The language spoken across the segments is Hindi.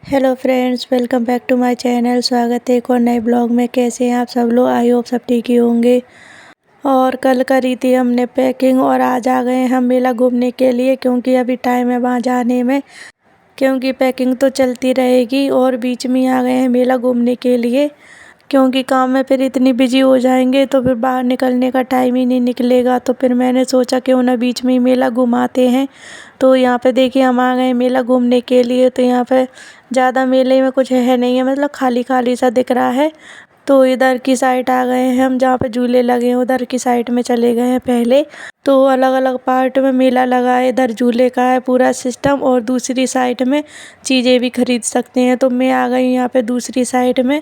Hello friends, welcome back to my channel. स्वागत है एक और नए ब्लॉग में। कैसे हैं आप सब लोग? आई होप सब ठीक ही होंगे। और कल करी थी हमने पैकिंग और आज आ गए हम मेला घूमने के लिए, क्योंकि अभी टाइम है वहाँ जाने में। क्योंकि पैकिंग तो चलती रहेगी और बीच में आ गए हैं मेला घूमने के लिए, क्योंकि काम में फिर इतनी बिजी हो जाएंगे तो फिर बाहर निकलने का टाइम ही नहीं निकलेगा। तो फिर मैंने सोचा क्यों ना बीच में ही मेला घुमाते हैं। तो यहाँ पे देखिए हम आ गए मेला घूमने के लिए। तो यहाँ पे ज़्यादा मेले में कुछ है नहीं है, मतलब खाली खाली सा दिख रहा है। तो इधर की साइड आ गए हैं हम, जहाँ पे झूले लगे हैं उधर की साइड में चले गए हैं पहले। तो अलग अलग पार्ट में मेला लगा है, इधर झूले का है पूरा सिस्टम और दूसरी साइड में चीज़ें भी खरीद सकते हैं। तो मैं आ गई यहाँ पे दूसरी साइड में।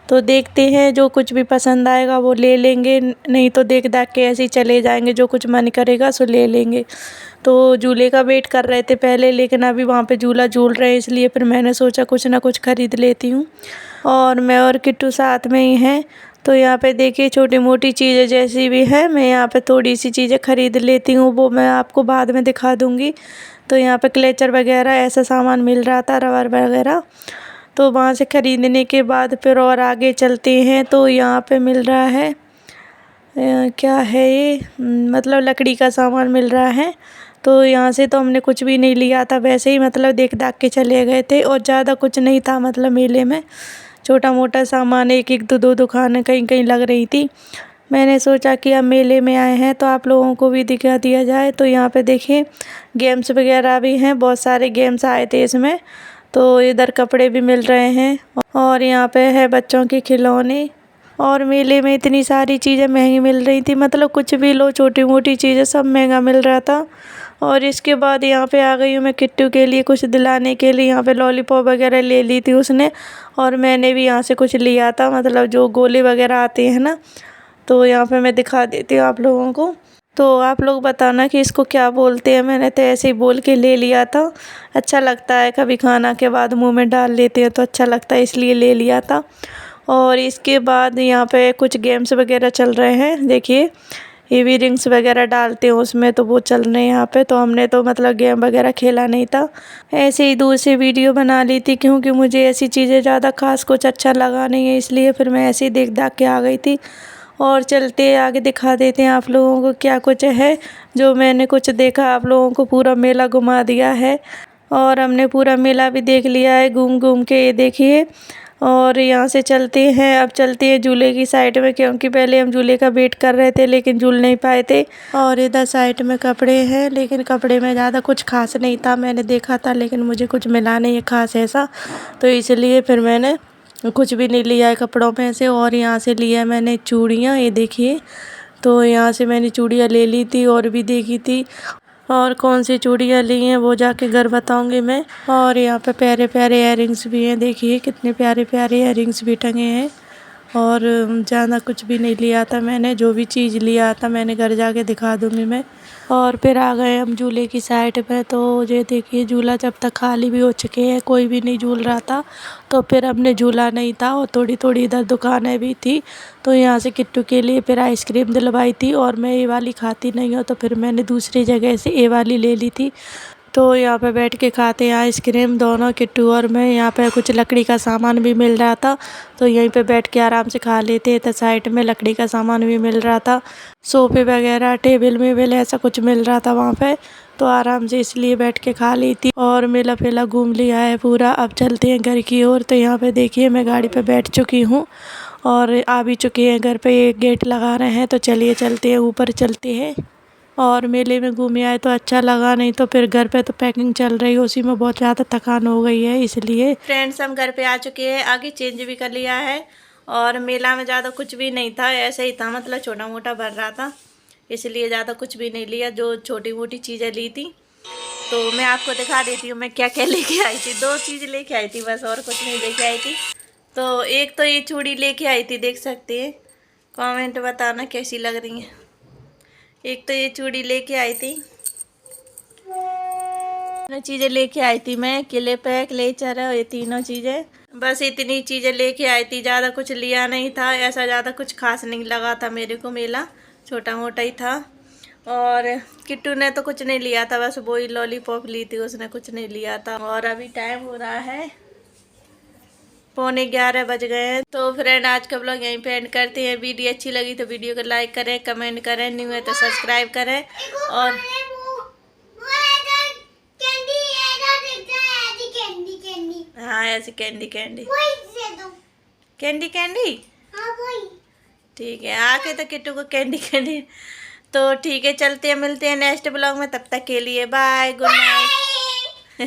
तो देखते हैं, जो कुछ भी पसंद आएगा वो ले लेंगे, नहीं तो देख दाख के ऐसे ही चले जाएंगे, जो कुछ मन करेगा सो ले लेंगे। तो झूले का वेट कर रहे थे पहले, लेकिन अभी वहाँ पे झूला झूल रहे हैं, इसलिए फिर मैंने सोचा कुछ ना कुछ खरीद लेती हूँ। और मैं और किट्टू साथ में ही हैं। तो यहाँ पे देखिए छोटी मोटी चीज़ें जैसी भी है, मैं यहाँ पे थोड़ी सी चीज़ें खरीद लेती हूँ, वो मैं आपको बाद में दिखा दूँगी। तो यहाँ पे क्लेचर वगैरह ऐसा सामान मिल रहा था, रबर वगैरह। तो वहाँ से ख़रीदने के बाद फिर और आगे चलते हैं। तो यहाँ पे मिल रहा है क्या है ये, मतलब लकड़ी का सामान मिल रहा है। तो यहाँ से तो हमने कुछ भी नहीं लिया था, वैसे ही मतलब देख दाख के चले गए थे और ज़्यादा कुछ नहीं था, मतलब मेले में छोटा मोटा सामान एक एक दो दो दुकानें कहीं कहीं लग रही थी। मैंने सोचा कि अब मेले में आए हैं तो आप लोगों को भी दिखा दिया जाए। तो यहाँ पे देखिए गेम्स वगैरह भी हैं, बहुत सारे गेम्स आए थे इसमें। तो इधर कपड़े भी मिल रहे हैं और यहाँ पे है बच्चों के खिलौने। और मेले में इतनी सारी चीज़ें महंगी मिल रही थी, मतलब कुछ भी लो, छोटी मोटी चीज़ें सब महंगा मिल रहा था। और इसके बाद यहाँ पे आ गई हूँ मैं किट्टू के लिए कुछ दिलाने के लिए। यहाँ पे लॉलीपॉप वगैरह ले ली थी उसने, और मैंने भी यहाँ से कुछ लिया था, मतलब जो गोले वगैरह आते हैं ना। तो यहाँ पे मैं दिखा देती हूँ आप लोगों को। तो आप लोग बताना कि इसको क्या बोलते हैं। मैंने तो ऐसे ही बोल के ले लिया था, अच्छा लगता है, कभी खाना के बाद मुँह में डाल लेते हैं तो अच्छा लगता है, इसलिए ले लिया था। और इसके बाद यहाँ पे कुछ गेम्स वगैरह चल रहे हैं, देखिए ये भी रिंग्स वगैरह डालते हैं उसमें, तो वो चल रहे हैं यहाँ पे। तो हमने तो मतलब गेम वगैरह खेला नहीं था, ऐसे ही दूर से वीडियो बना ली थी, क्योंकि मुझे ऐसी चीज़ें ज़्यादा खास कुछ अच्छा लगा नहीं है, इसलिए फिर मैं ऐसे ही देख दाख के आ गई थी। और चलते आगे दिखा देते हैं आप लोगों को क्या कुछ है जो मैंने कुछ देखा। आप लोगों को पूरा मेला घुमा दिया है और हमने पूरा मेला भी देख लिया है घूम घूम के, ये देखिए। और यहाँ से चलते हैं, अब चलते हैं झूले की साइड में, क्योंकि पहले हम झूले का वेट कर रहे थे लेकिन झूल नहीं पाए थे। और इधर साइड में कपड़े हैं, लेकिन कपड़े में ज़्यादा कुछ खास नहीं था, मैंने देखा था लेकिन मुझे कुछ मिला नहीं है खास ऐसा, तो इसलिए फिर मैंने कुछ भी नहीं लिया है कपड़ों में से। और यहाँ से लिया मैंने चूड़ियाँ, ये देखिए। तो यहाँ से मैंने चूड़ियाँ ले ली थी और भी देखी थी, और कौन सी चूड़ियाँ ली हैं वो जाके घर बताऊंगी मैं। और यहाँ पे प्यारे प्यारे इयररिंग्स भी हैं, देखिए कितने प्यारे प्यारे इयररिंग्स भी टंगे हैं। और ज़्यादा कुछ भी नहीं लिया था मैंने, जो भी चीज़ लिया था मैंने घर जाके दिखा दूँगी मैं। और फिर आ गए हम झूले की साइड पे। तो ये देखिए झूला जब तक खाली भी हो चुके हैं, कोई भी नहीं झूल रहा था, तो फिर हमने झूला नहीं था और थोड़ी थोड़ी इधर दुकानें भी थी। तो यहाँ से किट्टू के लिए फिर आइसक्रीम दिलवाई थी, और मैं ये वाली खाती नहीं हूँ तो फिर मैंने दूसरी जगह से ये वाली ले ली थी। तो यहाँ पे बैठ के खाते हैं आइसक्रीम दोनों, किट्टू और मैं। यहाँ पे कुछ लकड़ी का सामान भी मिल रहा था, तो यहीं पे बैठ के आराम से खा लेते हैं। तो साइड में लकड़ी का सामान भी मिल रहा था, सोफे वगैरह टेबल मेबल ऐसा कुछ मिल रहा था वहाँ पे, तो आराम से इसलिए बैठ के खा ली थी। और मेला फेला घूम लिया है पूरा, अब चलते हैं घर की ओर। तो यहाँ पे देखिए मैं गाड़ी पे बैठ चुकी हूँ और आ भी चुके हैं घर पे, एक गेट लगा रहे हैं। तो चलिए चलते हैं, ऊपर चलते हैं। और मेले में घूमे आए तो अच्छा लगा, नहीं तो फिर घर पे तो पैकिंग चल रही है, उसी में बहुत ज़्यादा थकान हो गई है, इसलिए। फ्रेंड्स हम घर पे आ चुके हैं, आगे चेंज भी कर लिया है। और मेला में ज़्यादा कुछ भी नहीं था, ऐसे ही था, मतलब छोटा मोटा भर रहा था, इसलिए ज़्यादा कुछ भी नहीं लिया, जो छोटी मोटी चीज़ें ली थी। तो मैं आपको दिखा देती हूँ मैं क्या क्या लेके आई थी। 2 चीज़ लेके आई थी बस, और कुछ नहीं लेके आई थी। तो एक तो ये चूड़ी लेके आई थी, देख सकते हैं, कमेंट बताना कैसी लग रही है। एक तो ये चूड़ी लेके आई थी, चीज़ें लेके आई थी मैं, क्लिप है, क्लेचर है, ये तीनों चीज़ें, बस इतनी चीज़ें लेके आई थी, ज़्यादा कुछ लिया नहीं था, ऐसा ज़्यादा कुछ खास नहीं लगा था मेरे को, मेला छोटा मोटा ही था। और किट्टू ने तो कुछ नहीं लिया था, बस वही लॉलीपॉप ली थी उसने, कुछ नहीं लिया था। और अभी टाइम हो रहा है 11:15 बज गए हैं। तो फ्रेंड आज का ब्लॉग यहीं पे एंड करते हैं। वीडियो अच्छी लगी तो वीडियो को लाइक करें, कमेंट करें, न्यू है तो सब्सक्राइब करें। और हाँ ऐसी कैंडी ठीक है, आके तो किट्टू को कैंडी। तो ठीक है, चलते हैं, मिलते हैं नेक्स्ट ब्लॉग में। तब तक के लिए बाय, गुड नाइट।